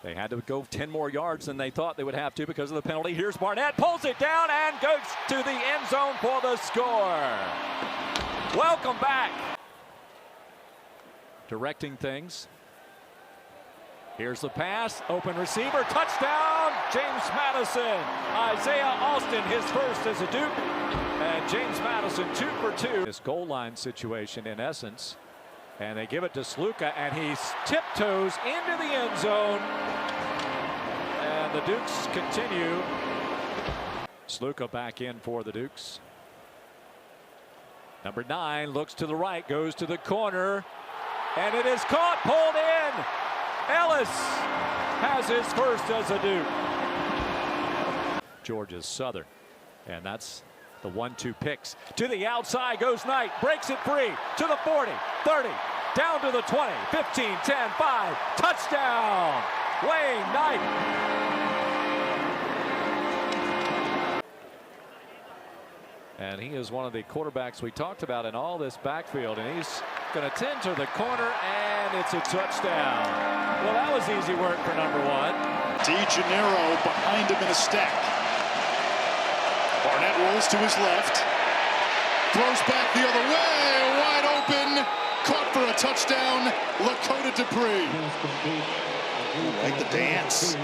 They had to go 10 more yards than they thought they would have to because of the penalty. Here's Barnett, pulls it down and goes to the end zone for the score. Welcome back. Directing things. Here's the pass, open receiver, touchdown, James Madison. Isaiah Austin, his first as a Duke. And James Madison 2 for 2. This goal line situation in essence. And they give it to Sluka, and he tiptoes into the end zone. And the Dukes continue. Sluka back in for the Dukes. Number 9 looks to the right, goes to the corner, and it is caught, pulled in. Ellis has his first as a Duke. Georgia's Southern, and that's the 1-2 picks. To the outside goes Knight, breaks it free to the 40, 30, down to the 20, 15, 10, 5, touchdown, Wayne Knight. And he is one of the quarterbacks we talked about in all this backfield, and he's going to tend to the corner, and it's a touchdown. Well, that was easy work for number 1. DeGennaro behind him in a stack. Barnett rolls to his left, throws back the other way, wide open, caught for a touchdown, Lakota Dupree. Like the dance.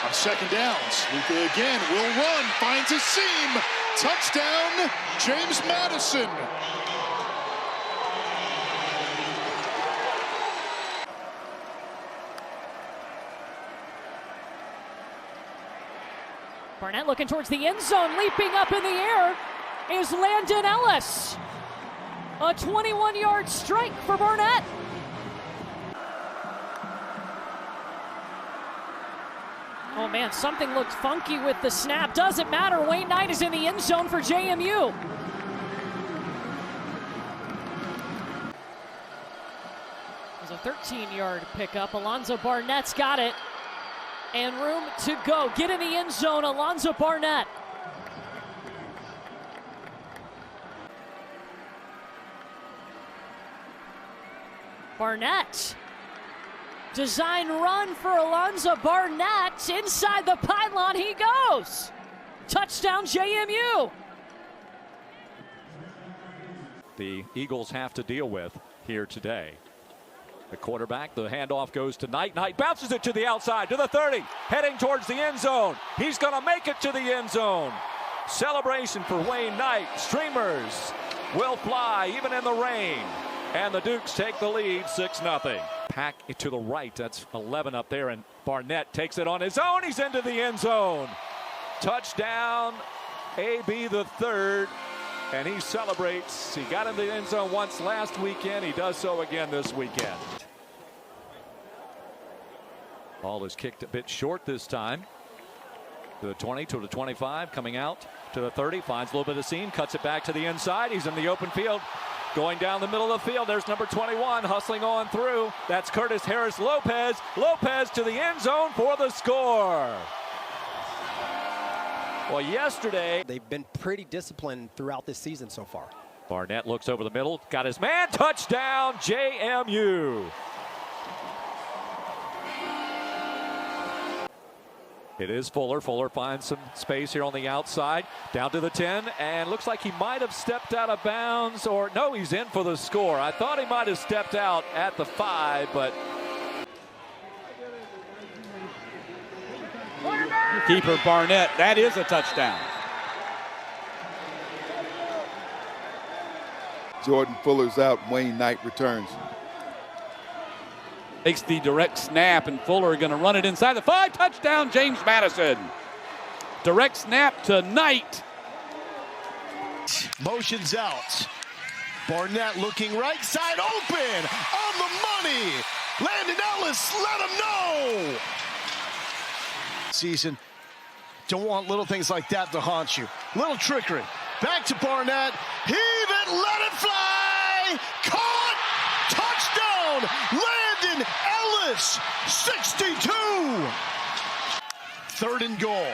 On second downs, Luka again will run, finds a seam, touchdown, James Madison. Barnett looking towards the end zone, leaping up in the air is Landon Ellis. A 21-yard strike for Barnett. Oh man, something looked funky with the snap. Doesn't matter, Wayne Knight is in the end zone for JMU. It was a 13-yard pickup. Alonzo Barnett's got it. And room to go. Get in the end zone, Alonzo Barnett. Barnett. Design run for Alonzo Barnett. Inside the pylon he goes. Touchdown JMU. The Eagles have to deal with here today. The quarterback, the handoff goes to Knight. Knight bounces it to the outside, to the 30, heading towards the end zone. He's going to make it to the end zone. Celebration for Wayne Knight. Streamers will fly even in the rain. And the Dukes take the lead 6-0. Pack it to the right. That's 11 up there. And Barnett takes it on his own. He's into the end zone. Touchdown, AB the third. And he celebrates. He got into the end zone once last weekend. He does so again this weekend. Ball is kicked a bit short this time. To the 20, to the 25, coming out to the 30. Finds a little bit of seam, cuts it back to the inside. He's in the open field. Going down the middle of the field, there's number 21 hustling on through. That's Curtis Harris Lopez. Lopez to the end zone for the score. Well, yesterday, they've been pretty disciplined throughout this season so far. Barnett looks over the middle, got his man, touchdown, JMU. It is Fuller. Fuller finds some space here on the outside, down to the 10, and looks like he might have stepped out of bounds, or no, he's in for the score. I thought he might have stepped out at the 5, but keeper Barnett, that is a touchdown. Jordan Fuller's out, Wayne Knight returns. Takes the direct snap, and Fuller going to run it inside the 5. Touchdown, James Madison. Direct snap to Knight. Motions out. Barnett looking right side open. On the money. Landon Ellis, let him know. Season. Don't want little things like that to haunt you. Little trickery. Back to Barnett. Heave it, let it fly. Caught. Touchdown. Landon Ellis, 62. 3rd and goal.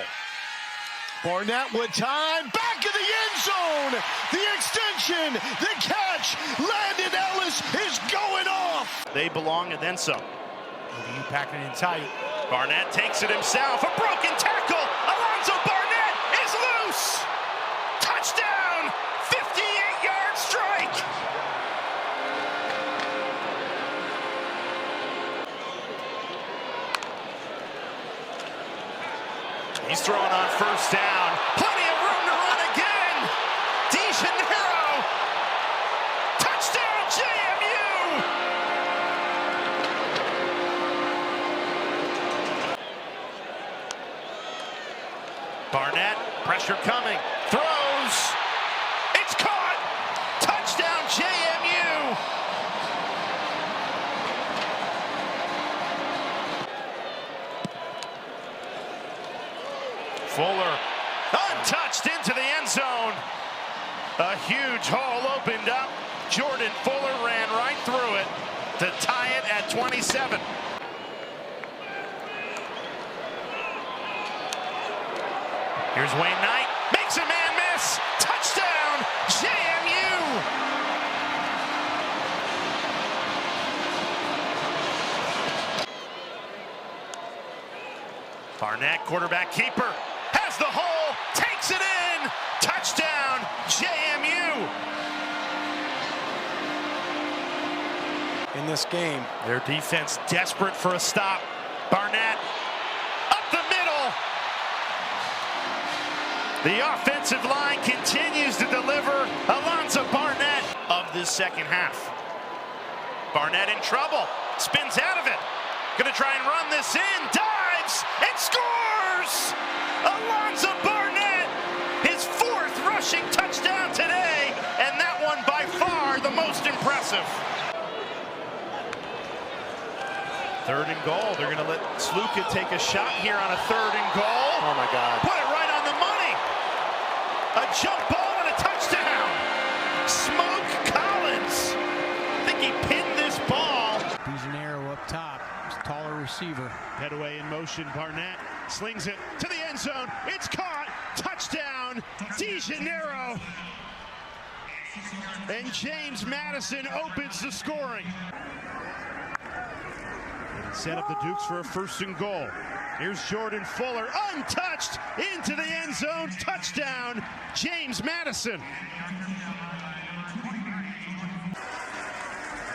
Barnett with time. Back in the end zone. The extension. The catch. Landon Ellis is going off. They belong and then some. ODU packing it in tight. Barnett takes it himself. A broken tackle. Alonzo Barnett is loose. Touchdown. 58-yard strike. He's throwing on first down. Plenty of room to run again. DeGennaro. Touchdown, JMU. Barnett, pressure coming. Throws. It's caught. Touchdown, JMU. Fuller, untouched into the end zone. A huge hole opened up. Jordan Fuller ran right through it to tie it at 27. Here's Wayne Knight, makes a man miss. Touchdown, JMU. Barnett, quarterback keeper. Has the hole, takes it in. Touchdown, JMU. In this game, Their defense desperate for a stop. Barnett, up the middle. The offensive line continues to deliver. Alonzo Barnett of this second half. Barnett in trouble, spins out of it. Gonna try and run this in, dives, and scores! Alonzo Barnett, his 4th rushing touchdown today, and that one by far the most impressive. 3rd and goal, they're gonna let Sluka take a shot here on a 3rd and goal. oh my God. Put it right on the money. A jump ball and a touchdown. Smoke Collins. I think he pinned this ball. DeGennaro up top. Taller receiver. Head away in motion. Barnett slings it to the end zone. It's caught. Touchdown. DeGennaro. And James Madison opens the scoring. Set up the Dukes for a 1st and goal. Here's Jordan Fuller, untouched, into the end zone. Touchdown, James Madison.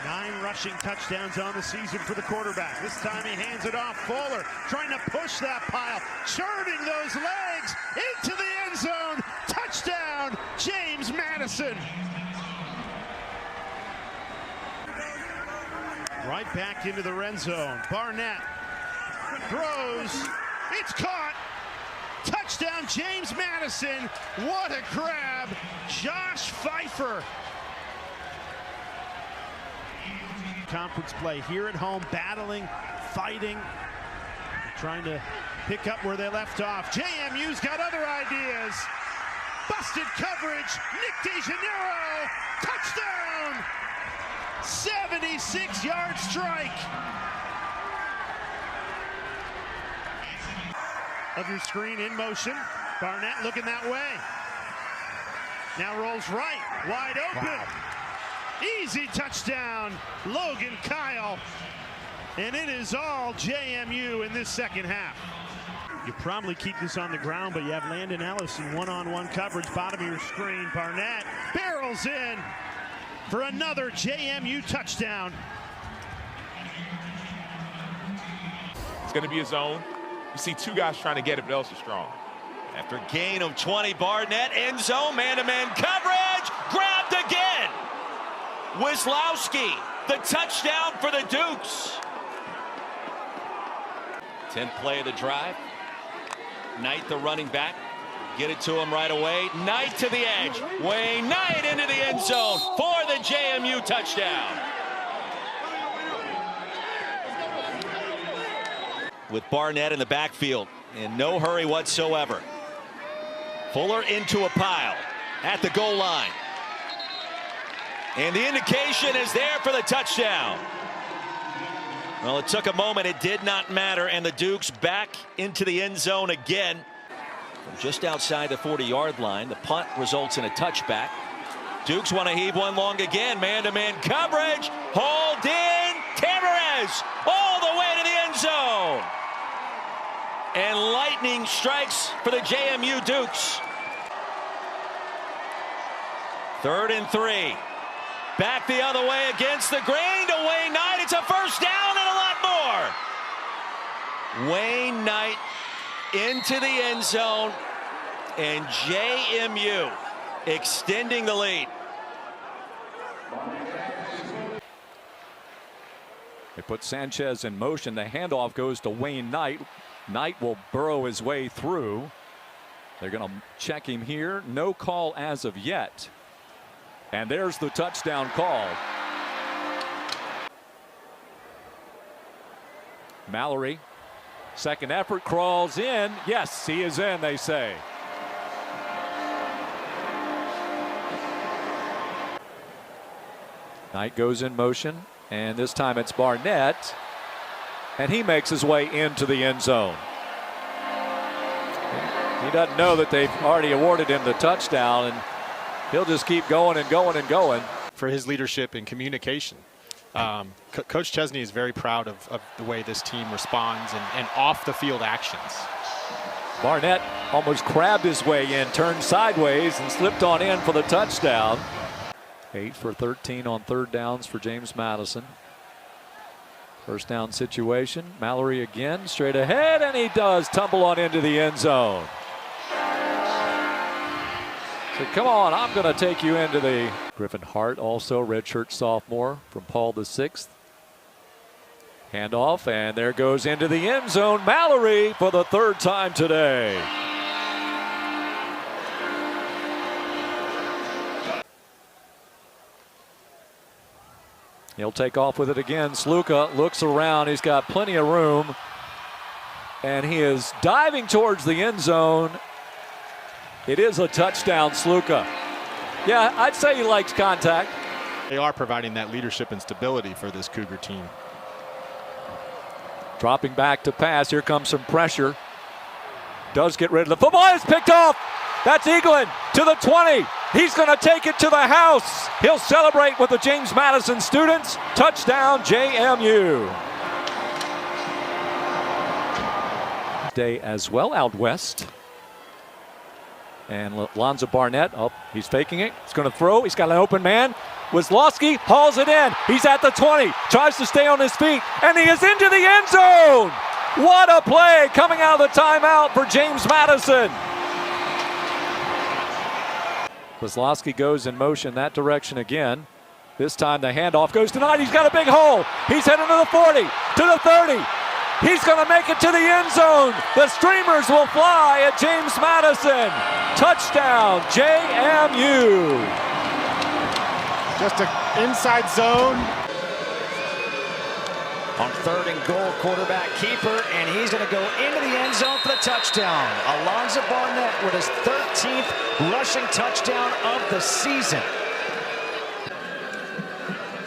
9 rushing touchdowns on the season for the quarterback. This time he hands it off. Fuller trying to push that pile, churning those legs into the end zone. Touchdown, James Madison. Right back into the red zone. Barnett throws. It's caught. Touchdown, James Madison. What a grab. Josh Pfeiffer. Conference play here at home, battling, fighting, trying to pick up where they left off. JMU's got other ideas. Busted coverage. Nick DeGennaro. Touchdown. 76-yard strike. Of your screen in motion. Barnett looking that way. Now rolls right. Wide open. Wow. Easy touchdown. Logan Kyle. And it is all JMU in this second half. You probably keep this on the ground, but you have Landon Ellis in one-on-one coverage. Bottom of your screen. Barnett barrels in for another JMU touchdown. It's going to be a zone. You see 2 guys trying to get it, but Ellis is strong. After a gain of 20, Barnett, end zone, man-to-man coverage, grabbed again. Wisłowski, the touchdown for the Dukes. 10th play of the drive. Knight, the running back. Get it to him right away. Knight to the edge. Wayne Knight into the end zone for the JMU touchdown. With Barnett in the backfield, in no hurry whatsoever. Fuller into a pile at the goal line. And the indication is there for the touchdown. Well, it took a moment. It did not matter. And the Dukes back into the end zone again. From just outside the 40-yard line, the punt results in a touchback. Dukes want to heave one long again. Man-to-man coverage. Hauled in. Tamarez all the way to the And lightning strikes for the JMU Dukes. 3rd and 3. Back the other way against the grain to Wayne Knight. It's a first down and a lot more. Wayne Knight into the end zone, and JMU extending the lead. They put Sanchez in motion. The handoff goes to Wayne Knight. Knight will burrow his way through. They're going to check him here. No call as of yet. And there's the touchdown call. Mallory, second effort, crawls in. Yes, he is in, they say. Knight goes in motion, and this time it's Barnett, and he makes his way into the end zone. He doesn't know that they've already awarded him the touchdown, and he'll just keep going and going and going. For his leadership and communication. Coach Chesney is very proud of the way this team responds and off-the-field actions. Barnett almost crabbed his way in, turned sideways, and slipped on in for the touchdown. 8 for 13 on 3rd downs for James Madison. First down situation. Mallory again, straight ahead, and he does tumble on into the end zone. So come on, I'm going to take you into the... Griffin Hart, also redshirt sophomore from Paul VI. Handoff, and there goes into the end zone. Mallory for the 3rd time today. He'll take off with it again. Sluka looks around. He's got plenty of room. And he is diving towards the end zone. It is a touchdown, Sluka. Yeah, I'd say he likes contact. They are providing that leadership and stability for this Cougar team. Dropping back to pass. Here comes some pressure. Does get rid of the football. It's picked off. That's Eaglin to the 20. He's going to take it to the house. He'll celebrate with the James Madison students. Touchdown, JMU. Day as well out west. And Lonzo Barnett, oh, he's faking it. He's going to throw. He's got an open man. Wisłowski hauls it in. He's at the 20. Tries to stay on his feet. And he is into the end zone. What a play coming out of the timeout for James Madison. Wisłowski goes in motion that direction again. This time the handoff goes to Knight. He's got a big hole. He's heading to the 40, to the 30. He's going to make it to the end zone. The streamers will fly at James Madison. Touchdown, JMU. Just an inside zone. On 3rd and goal, quarterback keeper, and he's going to go into the end zone for the touchdown. Alonzo Barnett with his 13th rushing touchdown of the season.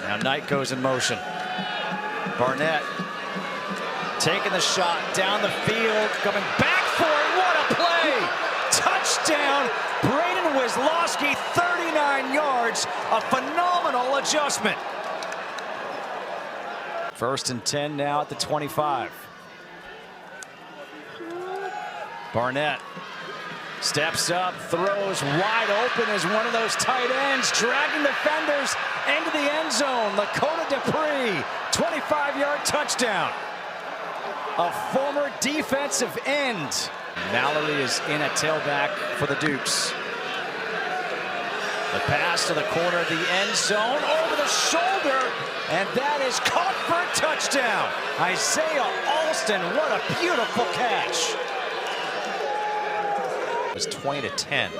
Now Knight goes in motion. Barnett taking the shot down the field, coming back for it. What a play! Touchdown, Braden Wisłowski, 39 yards. A phenomenal adjustment. 1st and 10 now at the 25. Barnett steps up, throws wide open as one of those tight ends, dragging defenders into the end zone. Lakota Dupree, 25-yard touchdown. A former defensive end. Mallory is in at tailback for the Dukes. The pass to the corner of the end zone, over the shoulder, and that is caught for a touchdown. Isaiah Alston, what a beautiful catch. It was 20-10.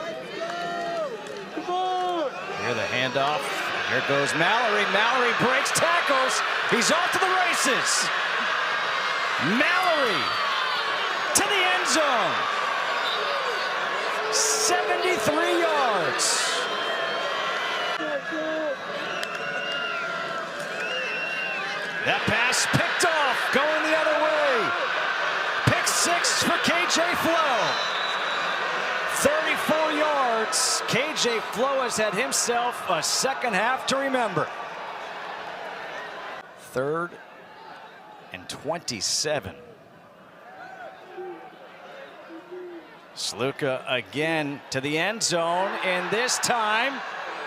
Here the handoff. Here goes Mallory. Mallory breaks tackles. He's off to the races. Mallory to the end zone. 73 yards. That pass picked off, going the other way. Pick 6 for KJ Flo. 34 yards. KJ Flo has had himself a second half to remember. 3rd and 27. Sluka again to the end zone, and this time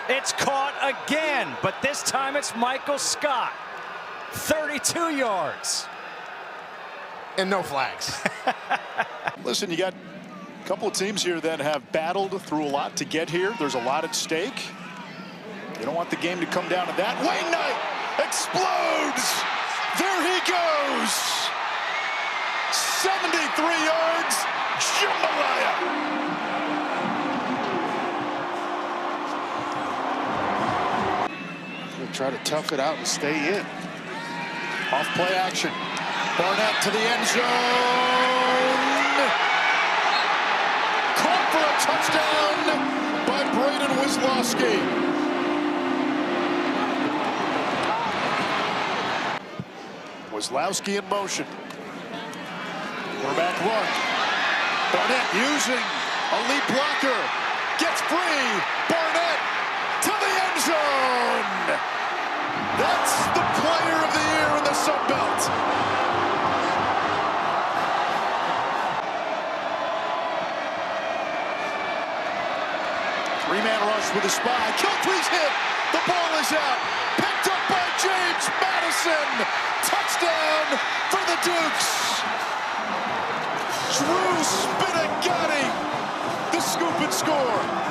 it's caught again, but this time it's Michael Scott. 32 yards. And no flags. Listen, you got a couple of teams here that have battled through a lot to get here. There's a lot at stake. You don't want the game to come down to that. Wayne Knight explodes. There he goes. 73 yards. Jambalaya. He'll try to tough it out and stay in. Off play action. Barnett to the end zone. Caught for a touchdown by Braden Wisłowski. Wisłowski in motion. Quarterback run. Barnett using a lead blocker. Gets free. Barnett to the end zone. That's the player of the year in the Sun Belt. Three-man rush with a spy. Kiltree's hit. The ball is out. Picked up by James Madison. Touchdown for the Dukes. Drew Spinagatti, the scoop and score.